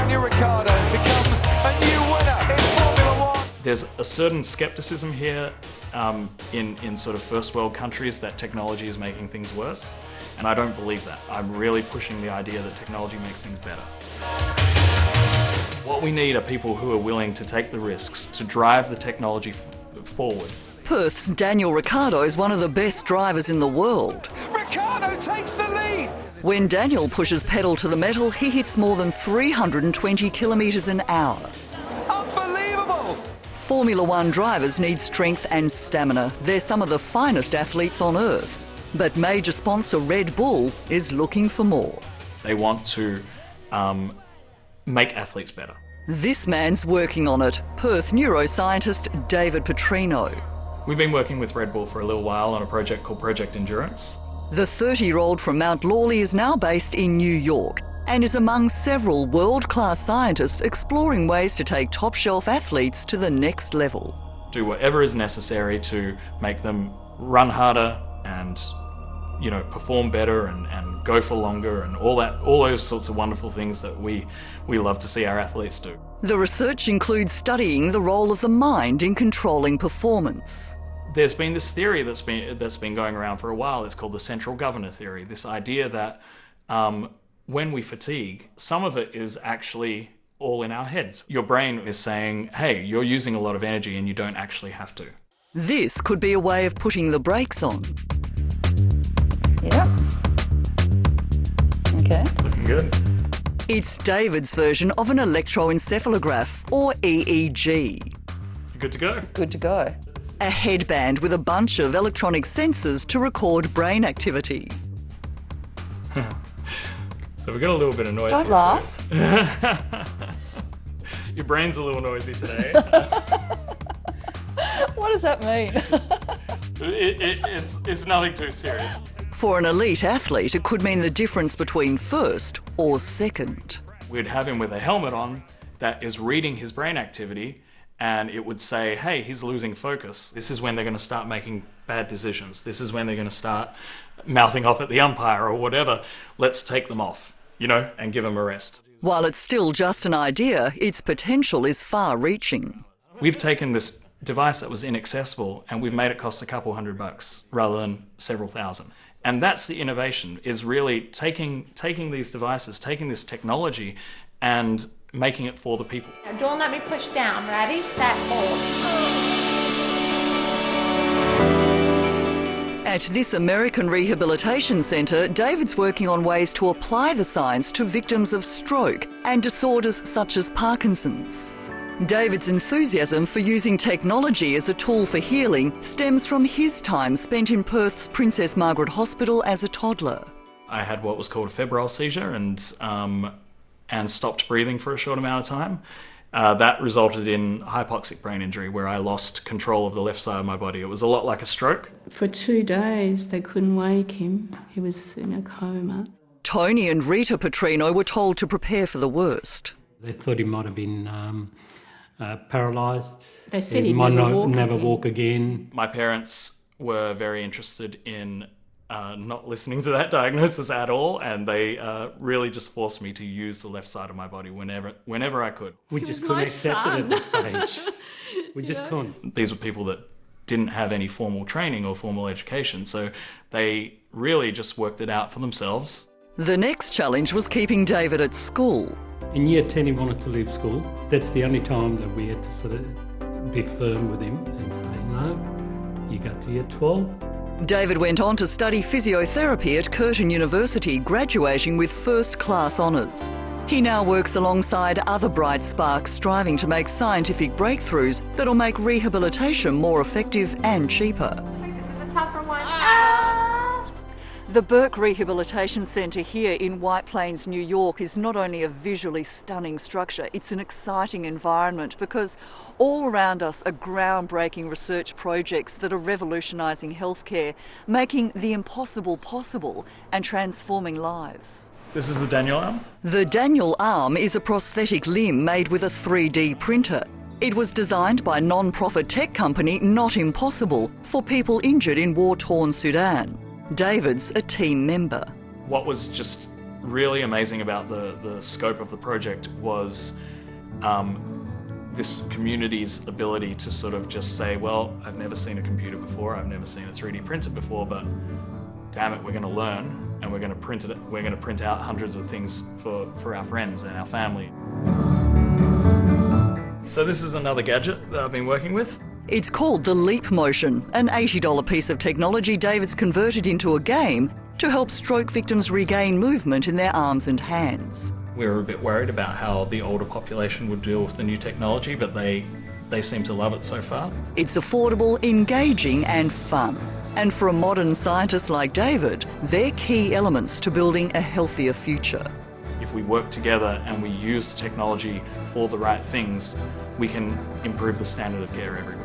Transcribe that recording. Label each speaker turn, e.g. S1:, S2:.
S1: Daniel Ricciardo becomes a new winner in Formula One.
S2: There's a certain skepticism here in sort of first world countries that technology is making things worse, and I don't believe that. I'm really pushing the idea that technology makes things better. What we need are people who are willing to take the risks, to drive the technology forward.
S3: Perth's Daniel Ricciardo is one of the best drivers in the world.
S1: Ricciardo takes the lead.
S3: When Daniel pushes pedal to the metal, he hits more than 320 kilometres an hour.
S1: Unbelievable.
S3: Formula One drivers need strength and stamina. They're some of the finest athletes on earth. But major sponsor Red Bull is looking for more.
S2: They want to make athletes better.
S3: This man's working on it. Perth neuroscientist David Petrino.
S2: We've been working with Red Bull for a little while on a project called Project Endurance.
S3: The 30-year-old from Mount Lawley is now based in New York and is among several world-class scientists exploring ways to take top-shelf athletes to the next level.
S2: Do whatever is necessary to make them run harder and, you know, perform better and go for longer and all those sorts of wonderful things that we love to see our athletes do.
S3: The research includes studying the role of the mind in controlling performance.
S2: There's been this theory that's been going around for a while. It's called the central governor theory. This idea that when we fatigue, some of it is actually all in our heads. Your brain is saying, hey, you're using a lot of energy and you don't actually have to.
S3: This could be a way of putting the brakes on.
S4: Yep. Okay.
S2: Looking good.
S3: It's David's version of an electroencephalograph, or EEG.
S2: You good to go?
S4: Good to go.
S3: A headband with a bunch of electronic sensors to record brain activity.
S2: So we've got a little bit of noise
S4: Don't
S2: here.
S4: laugh.
S2: So. Your brain's a little noisy today.
S4: What does that mean?
S2: It's nothing too serious.
S3: For an elite athlete, it could mean the difference between first or second.
S2: We'd have him with a helmet on that is reading his brain activity, and it would say, hey, he's losing focus. This is when they're going to start making bad decisions. This is when they're going to start mouthing off at the umpire or whatever. Let's take them off, you know, and give them a rest.
S3: While it's still just an idea, its potential is far-reaching.
S2: We've taken this device that was inaccessible and we've made it cost a couple $100 rather than several thousand. And that's the innovation, is really taking these devices, taking this technology and making it for the people.
S5: Now don't let me push down. Ready, set, hold.
S3: At this American rehabilitation centre, David's working on ways to apply the science to victims of stroke and disorders such as Parkinson's. David's enthusiasm for using technology as a tool for healing stems from his time spent in Perth's Princess Margaret Hospital as a toddler.
S2: I had what was called a febrile seizure and stopped breathing for a short amount of time. That resulted in hypoxic brain injury where I lost control of the left side of my body. It was a lot like a stroke.
S6: For 2 days they couldn't wake him. He was in a coma.
S3: Tony and Rita Petrino were told to prepare for the worst.
S7: They thought he might have been paralysed.
S6: They said
S7: he
S6: he'd
S7: might
S6: never
S7: not walk again.
S2: My parents were very interested in not listening to that diagnosis at all, and they really just forced me to use the left side of my body whenever I could.
S7: We just couldn't accept it at this stage. We just couldn't.
S2: These were people that didn't have any formal training or formal education, so they really just worked it out for themselves.
S3: The next challenge was keeping David at school.
S7: In year 10 he wanted to leave school. That's the only time that we had to sort of be firm with him and say, no, you got to year 12.
S3: David went on to study physiotherapy at Curtin University, graduating with first-class honours. He now works alongside other bright sparks striving to make scientific breakthroughs that'll make rehabilitation more effective and cheaper.
S5: This is a tougher one.
S3: The Burke Rehabilitation Centre here in White Plains, New York is not only a visually stunning structure, it's an exciting environment because all around us are groundbreaking research projects that are revolutionising healthcare, making the impossible possible and transforming lives.
S2: This is the Daniel arm.
S3: The Daniel arm is a prosthetic limb made with a 3D printer. It was designed by non-profit tech company Not Impossible for people injured in war-torn Sudan. David's a team member.
S2: What was just really amazing about the scope of the project was this community's ability to sort of just say, well, I've never seen a computer before, I've never seen a 3D printer before, but damn it, we're going to learn and we're going to print it. We're going to print out hundreds of things for our friends and our family. So this is another gadget that I've been working with.
S3: It's called the Leap Motion, an $80 piece of technology David's converted into a game to help stroke victims regain movement in their arms and hands.
S2: We were a bit worried about how the older population would deal with the new technology, but they seem to love it so far.
S3: It's affordable, engaging and fun. And for a modern scientist like David, they're key elements to building a healthier future.
S2: If we work together and we use technology for the right things, we can improve the standard of care everywhere.